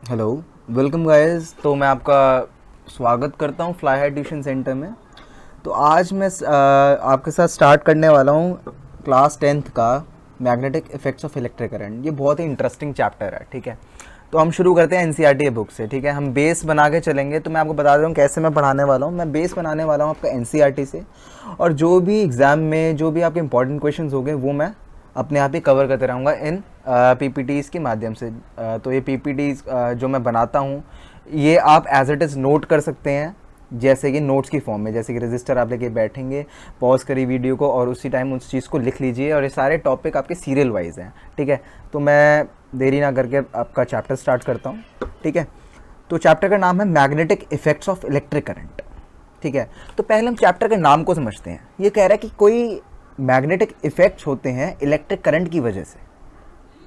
Hello, welcome guys. तो मैं आपका स्वागत करता हूँ फ्लाई हाई ट्यूशन सेंटर में। तो आज मैं आपके साथ स्टार्ट करने वाला हूँ क्लास 10th का magnetic effects of electric current. ये बहुत ही इंटरेस्टिंग चैप्टर है, ठीक है। तो हम शुरू करते हैं एनसीईआरटी बुक से, ठीक है। हम बेस बना के चलेंगे। तो मैं आपको बता रहा हूँ कैसे मैं पढ़ाने वाला हूँ। मैं बेस बनाने वाला हूँ आपका एनसीईआरटी से, और जो भी एग्ज़ाम में जो भी आपके इंपॉर्टेंट क्वेश्चन होंगे वो मैं अपने आप ही कवर करते रहूँगा इन पीपीटीज़ के माध्यम से। तो ये पीपीटीज़ जो मैं बनाता हूँ ये आप एज इट इज़ नोट कर सकते हैं, जैसे कि नोट्स की फॉर्म में। जैसे कि रजिस्टर आप लेके बैठेंगे, पॉज करिए वीडियो को और उसी टाइम उस चीज़ को लिख लीजिए। और ये सारे टॉपिक आपके सीरियल वाइज हैं, ठीक है। तो मैं देरी ना करके आपका चैप्टर स्टार्ट करता हूँ, ठीक है। तो चैप्टर का नाम है magnetic effects of electric current, ठीक है। तो पहले हम चैप्टर के नाम को समझते हैं। ये कह रहा है कि कोई मैग्नेटिक इफेक्ट्स होते हैं इलेक्ट्रिक करंट की वजह से।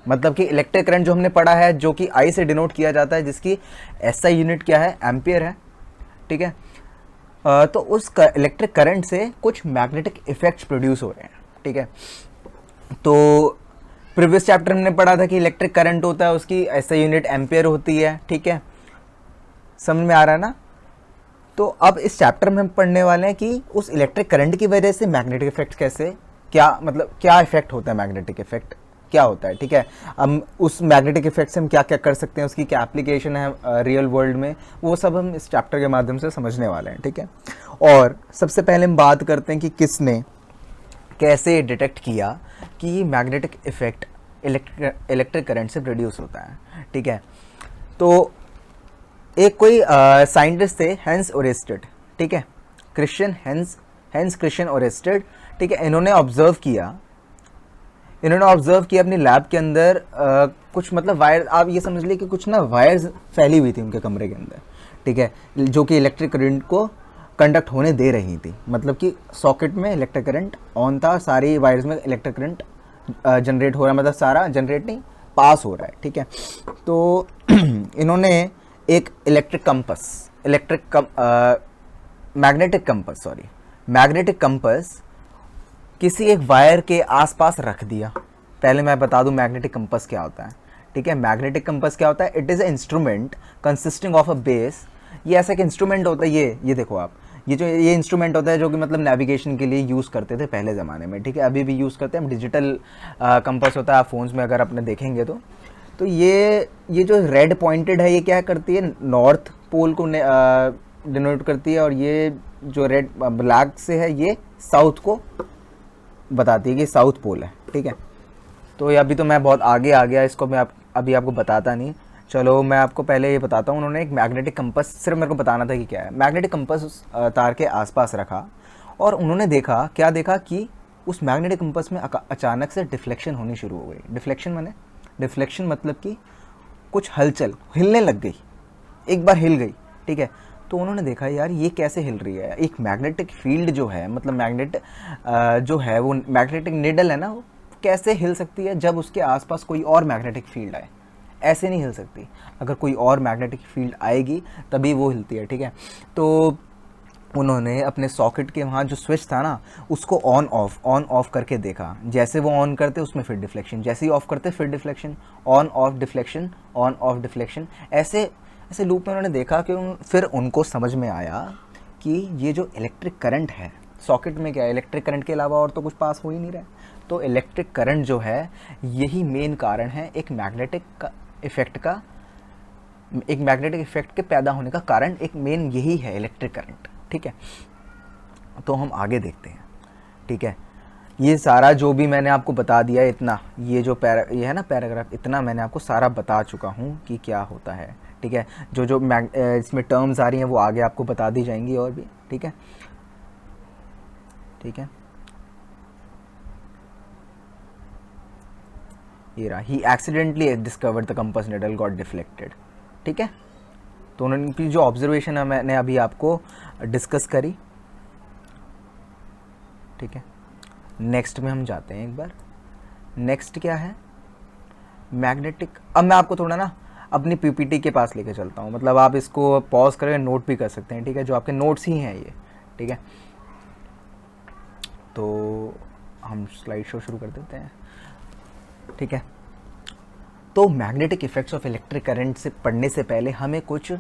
मतलब कि इलेक्ट्रिक करंट जो हमने पढ़ा है, जो कि आई से डिनोट किया जाता है, जिसकी एसआई यूनिट क्या है, एम्पियर है, ठीक है। तो उस इलेक्ट्रिक करंट से कुछ मैग्नेटिक इफेक्ट्स प्रोड्यूस हो रहे हैं, ठीक है। तो प्रीवियस चैप्टर में पढ़ा था कि इलेक्ट्रिक करंट होता है, उसकी एसआई यूनिट एम्पियर होती है, ठीक है। समझ में आ रहा है ना। तो अब इस चैप्टर में हम पढ़ने वाले हैं कि उस इलेक्ट्रिक करंट की वजह से मैग्नेटिक इफेक्ट कैसे, क्या मतलब क्या इफेक्ट होता है, मैग्नेटिक इफेक्ट क्या होता है, ठीक है। हम उस मैग्नेटिक इफेक्ट से हम क्या क्या कर सकते हैं, उसकी क्या एप्लीकेशन है रियल वर्ल्ड में, वो सब हम इस चैप्टर के माध्यम से समझने वाले हैं, ठीक है। और सबसे पहले हम बात करते हैं कि किसने कैसे डिटेक्ट किया कि मैग्नेटिक इफेक्ट इलेक्ट्रिक करंट से प्रोड्यूस होता है, ठीक है। तो एक कोई साइंटिस्ट थे, हेंस ओरेस्टेड, ठीक है। क्रिश्चियन हेंस क्रिश्चियन ओरेस्टेड, ठीक है। इन्होंने ऑब्जर्व किया अपनी लैब के अंदर कुछ मतलब वायर, आप ये समझ लीजिए कि कुछ ना वायर्स फैली हुई थी उनके कमरे के अंदर, ठीक है, जो कि इलेक्ट्रिक करंट को कंडक्ट होने दे रही थी। मतलब कि सॉकेट में इलेक्ट्रिक करंट ऑन था, सारी वायर्स में इलेक्ट्रिक करंट जनरेट हो रहा है, मतलब सारा जनरेट नहीं, पास हो रहा है, ठीक है। तो इन्होंने एक मैग्नेटिक कंपस किसी एक वायर के आसपास रख दिया। पहले मैं बता दूं मैग्नेटिक कंपस क्या होता है, ठीक है। मैग्नेटिक कंपस क्या होता है? It is a instrument consisting of a base. ये ऐसा एक इंस्ट्रूमेंट होता है, ये देखो आप, ये इंस्ट्रूमेंट होता है जो कि मतलब नेविगेशन के लिए यूज़ करते थे पहले ज़माने में, ठीक है। अभी भी यूज़ करते हैं हम। डिजिटल कंपस होता है, आप फोन्स में अगर अपने देखेंगे तो ये जो रेड पॉइंटेड है, ये क्या करती है, नॉर्थ पोल को डिनोट करती है। और ये जो रेड ब्लैक से है, ये साउथ को बताती है कि साउथ पोल है, ठीक है। तो ये अभी तो मैं बहुत आगे आ गया, इसको मैं अभी आपको बताता नहीं। चलो मैं आपको पहले ये बताता हूँ। उन्होंने एक मैग्नेटिक कंपस, सिर्फ मेरे को बताना था कि क्या है। मैग्नेटिक कंपस उस तार के आसपास रखा, और उन्होंने क्या देखा कि उस मैग्नेटिक कंपस में अचानक से डिफ्लेक्शन होनी शुरू हो गई। डिफ्लेक्शन मतलब कि कुछ हलचल, हिलने लग गई, एक बार हिल गई, ठीक है। तो उन्होंने देखा यार ये कैसे हिल रही है। एक मैग्नेटिक फील्ड जो है, मतलब जो है वो मैग्नेटिक निडल है ना, वो कैसे हिल सकती है जब उसके आसपास कोई और मैग्नेटिक फील्ड आए? ऐसे नहीं हिल सकती। अगर कोई और मैग्नेटिक फील्ड आएगी तभी वो हिलती है, ठीक है। तो उन्होंने अपने सॉकेट के वहाँ जो स्विच था ना, उसको ऑन ऑफ करके देखा। जैसे वो ऑन करते उसमें फिर डिफ्लेक्शन, जैसे ही ऑफ करते फिर deflection, on off deflection, on off deflection, ऐसे ऐसे लूप में उन्होंने देखा कि फिर उनको समझ में आया कि ये जो इलेक्ट्रिक करंट है सॉकेट में, क्या है, इलेक्ट्रिक करंट के अलावा और तो कुछ पास हो ही नहीं रहा है। तो इलेक्ट्रिक करंट जो है, यही मेन कारण है एक मैग्नेटिक इफेक्ट के पैदा होने का कारण। एक मेन यही है इलेक्ट्रिक करंट, ठीक है। तो हम आगे देखते हैं, ठीक है। ये सारा जो भी मैंने आपको बता दिया, इतना ये ये है ना पैराग्राफ, इतना मैंने आपको सारा बता चुका हूँ कि क्या होता है, ठीक है। जो जो इसमें टर्म्स आ रही हैं वो आगे आपको बता दी जाएंगी और भी, ठीक है, ठीक है। ये रहा, ही accidentally discovered the compass needle got deflected, ठीक है। तो उनकी जो ऑब्जर्वेशन है मैंने अभी आपको डिस्कस करी, ठीक है। नेक्स्ट में हम जाते हैं एक बार। नेक्स्ट क्या है, मैग्नेटिक। अब मैं आपको थोड़ा ना अपनी पीपीटी के पास लेके चलता हूँ, मतलब आप इसको पॉज करके नोट भी कर सकते हैं, ठीक है। जो आपके नोट्स ही हैं ये, ठीक है। तो हम स्लाइड शो शुरू कर देते हैं, ठीक है। तो magnetic effects of electric current से पढ़ने से पहले हमें कुछ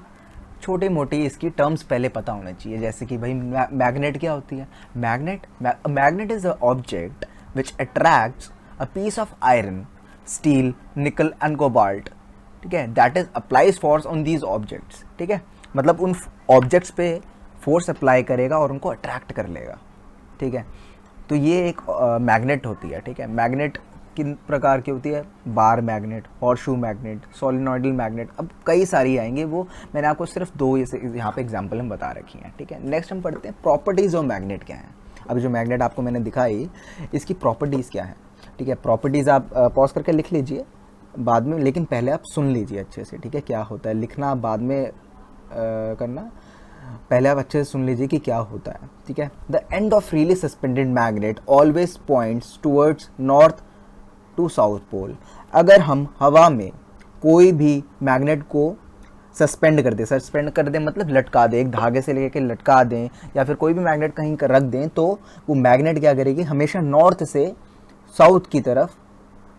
छोटी मोटी इसकी टर्म्स पहले पता होना चाहिए, जैसे कि भाई मैग्नेट क्या होती है। Magnet is a object which attracts a piece of iron, steel, nickel and cobalt, ठीक है, that is applies force on these objects, ठीक है, मतलब उन ऑब्जेक्ट्स पे फोर्स अप्लाई करेगा और उनको अट्रैक्ट कर लेगा, ठीक है। तो ये एक मैग्नेट होती है, ठीक है। मैग्नेट किन प्रकार की होती है, bar magnet, horseshoe magnet, solenoidal magnet, अब कई सारी आएंगे, वो मैंने आपको सिर्फ दो यहाँ पे एग्जांपल हम बता रखी हैं, ठीक है। नेक्स्ट हम पढ़ते हैं प्रॉपर्टीज़ ऑफ मैग्नेट क्या हैं। अभी जो मैग्नेट आपको मैंने दिखाई इसकी प्रॉपर्टीज़ क्या है, ठीक है। प्रॉपर्टीज़ आप पॉज करके लिख लीजिए बाद में, लेकिन पहले आप सुन लीजिए अच्छे से, ठीक है। क्या होता है लिखना बाद में करना, पहले आप अच्छे से सुन लीजिए कि क्या होता है, ठीक है। The end of freely suspended magnet always points towards north to south pole. अगर हम हवा में कोई भी मैग्नेट को सस्पेंड कर दें मतलब लटका दें, एक धागे से लेकर लटका दें या फिर कोई भी मैग्नेट कहीं रख दें, तो वो मैग्नेट क्या करेगी, हमेशा नॉर्थ से साउथ की तरफ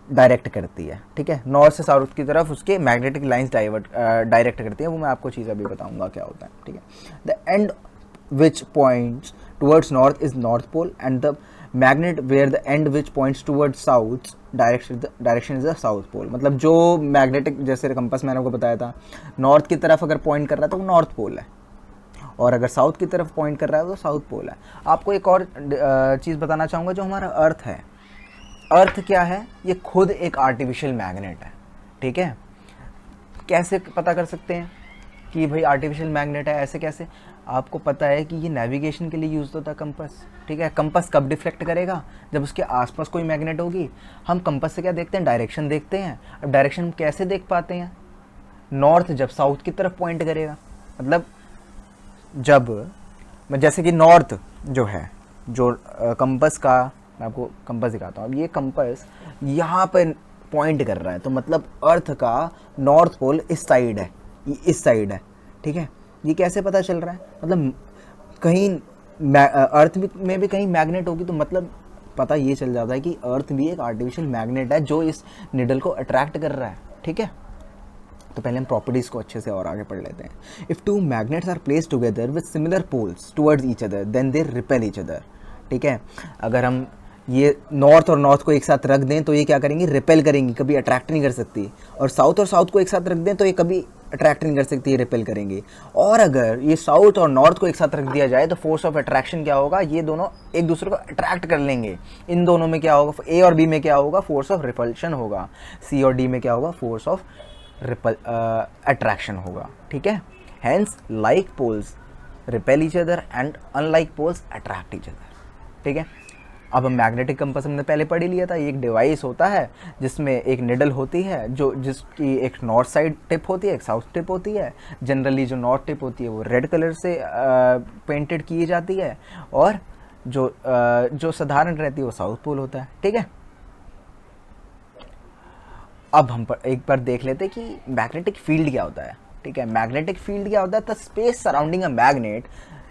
डायरेक्ट करती है, ठीक है। नॉर्थ से साउथ की तरफ उसके मैग्नेटिक लाइंस डायरेक्ट करती है, वो मैं आपको चीज़ अभी बताऊंगा क्या होता है, ठीक है। The end which points towards north is north pole and the magnet where the end which points towards south direction is the south pole. मतलब जो मैग्नेटिक, जैसे कंपास मैंने आपको बताया था, नॉर्थ की तरफ अगर पॉइंट कर रहा है तो वो नॉर्थ पोल है, और अगर साउथ की तरफ पॉइंट कर रहा है तो साउथ पोल है। आपको एक और चीज़ बताना चाहूँगा, जो हमारा अर्थ है, अर्थ क्या है, ये खुद एक आर्टिफिशियल मैग्नेट है, ठीक है। कैसे पता कर सकते हैं कि भाई आर्टिफिशियल मैग्नेट है, ऐसे कैसे, आपको पता है कि ये नेविगेशन के लिए यूज़ होता है कंपास, ठीक है। कंपास कब डिफ्लेक्ट करेगा, जब उसके आसपास कोई मैग्नेट होगी। हम कंपास से क्या देखते हैं, डायरेक्शन देखते हैं। अब डायरेक्शन कैसे देख पाते हैं, नॉर्थ जब साउथ की तरफ पॉइंट करेगा, मतलब जब जैसे कि नॉर्थ जो है, जो कंपास का, मैं आपको कंपास दिखाता हूँ। अब ये कंपास यहाँ पर पॉइंट कर रहा है, तो मतलब अर्थ का नॉर्थ पोल इस साइड है, ये इस साइड है, ठीक है। ये कैसे पता चल रहा है, मतलब कहीं अर्थ में भी कहीं मैग्नेट होगी, तो मतलब पता ये चल जाता है कि अर्थ भी एक आर्टिफिशियल मैग्नेट है जो इस निडल को अट्रैक्ट कर रहा है, ठीक है। तो पहले हम प्रॉपर्टीज़ को अच्छे से और आगे पढ़ लेते हैं। If two magnets are placed together with similar poles towards each other then they repel each other, ठीक है। अगर हम ये नॉर्थ और नॉर्थ को एक साथ रख दें तो ये क्या करेंगी, रिपेल करेंगी, कभी अट्रैक्ट नहीं कर सकती। और साउथ को एक साथ रख दें तो ये कभी अट्रैक्ट नहीं कर सकती, ये रिपेल करेंगी। और अगर ये साउथ और नॉर्थ को एक साथ रख दिया जाए तो फोर्स ऑफ अट्रैक्शन क्या होगा, ये दोनों एक दूसरे को अट्रैक्ट कर लेंगे। इन दोनों में क्या होगा, ए और बी में क्या होगा, फोर्स ऑफ रिपल्शन होगा। सी और डी में क्या होगा, फोर्स ऑफ अट्रैक्शन होगा, ठीक है। Hence like poles repel each other and unlike poles attract each other, ठीक है। अब हम मैग्नेटिक कंपास हमने पहले पढ़ ही लिया था। ये एक डिवाइस होता है जिसमें एक निडल होती है, जिसकी एक नॉर्थ साइड टिप होती है, एक साउथ टिप होती है। जनरली जो नॉर्थ टिप होती है वो रेड कलर से पेंटेड की जाती है, और जो साधारण रहती है वो साउथ पोल होता है, ठीक है। अब हम एक बार देख लेते हैं कि मैग्नेटिक फील्ड क्या होता है, ठीक है। मैग्नेटिक फील्ड क्या होता है, the space surrounding a magnet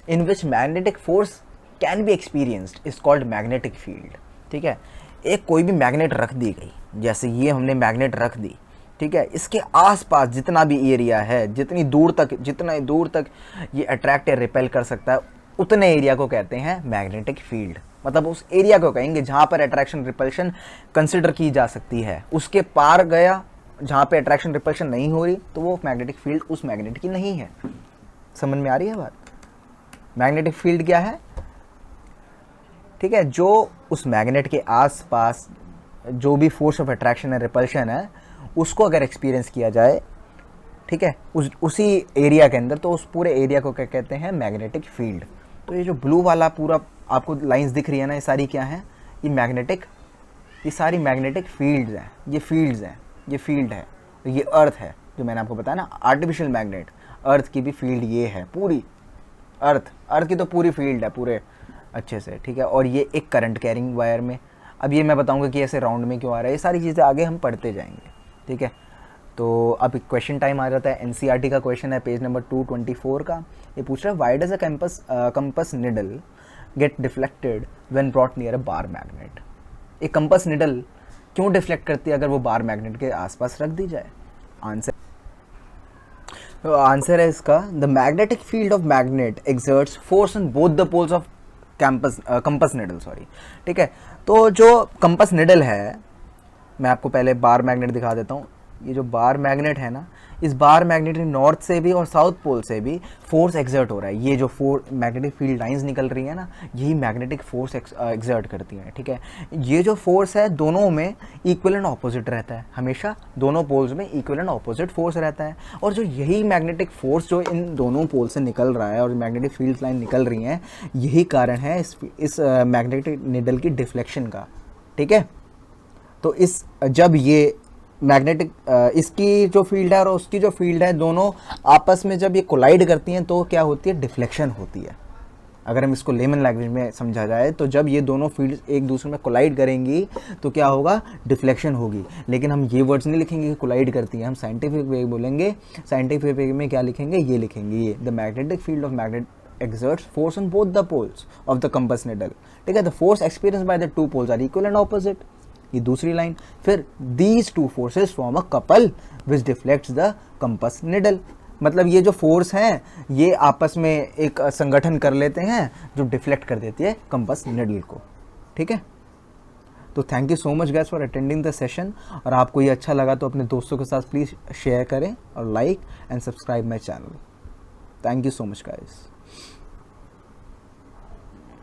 in which magnetic force can be experienced is called magnetic field, ठीक है। एक कोई भी मैग्नेट रख दी गई, जैसे ये हमने मैग्नेट रख दी, ठीक है। इसके आसपास जितना भी एरिया है, जितनी दूर तक ये अट्रैक्ट या रिपेल कर सकता है, उतने एरिया को कहते हैं मैग्नेटिक फील्ड। मतलब उस एरिया को कहेंगे जहाँ पर अट्रैक्शन रिपल्शन कंसिडर की जा सकती है। उसके पार गया जहाँ पे अट्रैक्शन रिपल्शन नहीं हो रही, तो वो मैग्नेटिक फील्ड उस मैग्नेट की नहीं है। समझ में आ रही है बात। मैग्नेटिक फील्ड क्या है, ठीक है, जो उस मैग्नेट के आसपास जो भी फोर्स ऑफ अट्रैक्शन है, रिपल्शन है, उसको अगर एक्सपीरियंस किया जाए, ठीक है, उसी एरिया के अंदर, तो उस पूरे एरिया को क्या कहते हैं, मैग्नेटिक फील्ड। तो ये जो ब्लू वाला पूरा आपको लाइंस दिख रही है ना, ये सारी क्या है, ये सारी मैग्नेटिक फील्ड्स हैं, ये फील्ड्स हैं, ये फील्ड है। तो ये अर्थ है, जो मैंने आपको बताया ना, आर्टिफिशियल मैग्नेट, अर्थ की भी फील्ड ये है, पूरी अर्थ की तो पूरी फील्ड है पूरे अच्छे से, ठीक है। और ये एक करंट कैरिंग वायर में, अब ये मैं बताऊंगा कि ऐसे राउंड में क्यों आ रहा है, ये सारी चीज़ें आगे हम पढ़ते जाएंगे, ठीक है। तो अब क्वेश्चन टाइम आ जाता है। एनसीईआरटी का क्वेश्चन है, पेज नंबर 224 का। ये पूछ रहा है, why does a compass needle get deflected when brought near a bar magnet. एक कंपास निडल क्यों डिफ्लेक्ट करती है अगर वो बार मैग्नेट के आसपास रख दी जाए? आंसर, तो आंसर है इसका, the magnetic field of magnet exerts force on both the poles of compass needle, sorry, ठीक है। तो जो कंपस निडल है, मैं आपको पहले बार मैग्नेट दिखा देता हूँ। ये जो बार मैग्नेट है ना, इस बार मैग्नेट नॉर्थ से भी और साउथ पोल से भी फोर्स एक्सर्ट हो रहा है। ये जो मैग्नेटिक फील्ड लाइंस निकल रही है ना, यही मैग्नेटिक फोर्स एक्सर्ट करती हैं, ठीक है। ये जो फोर्स है दोनों में इक्वल एंड ऑपोजिट रहता है, हमेशा दोनों पोल्स में इक्वल एंड ऑपोजिट फोर्स रहता है। और जो यही मैग्नेटिक फोर्स जो इन दोनों पोल से निकल रहा है और मैग्नेटिक फील्ड लाइन निकल रही हैं, यही कारण है इस मैग्नेटिक निडल की डिफ्लेक्शन का, ठीक है। तो जब ये मैग्नेटिक इसकी जो फील्ड है और उसकी जो फील्ड है, दोनों आपस में जब ये कोलाइड करती हैं तो क्या होती है? डिफ्लेक्शन होती है। अगर हम इसको लेमन लैंग्वेज में समझा जाए तो जब ये दोनों फील्ड्स एक दूसरे में कोलाइड करेंगी तो क्या होगा? डिफ्लेक्शन होगी। लेकिन हम ये वर्ड्स नहीं लिखेंगे कि कोलाइड करती हैं, हम साइंटिफिक वे बोलेंगे। साइंटिफिक वे में क्या लिखेंगे? ये लिखेंगे, ये the magnetic field of magnet exerts force on both the poles of the compass needle, ठीक है। the force experienced by the two poles are equal and opposite, ये दूसरी लाइन। फिर these two forces form a couple which deflects the compass needle, मतलब ये जो force हैं ये आपस में एक संगठन कर लेते हैं जो डिफ्लेक्ट कर देती है कंपस निडल को, ठीक है। तो thank you so much guys for attending the session, और आपको ये अच्छा लगा तो अपने दोस्तों के साथ प्लीज़ शेयर करें और like and subscribe my channel. Thank you so much guys.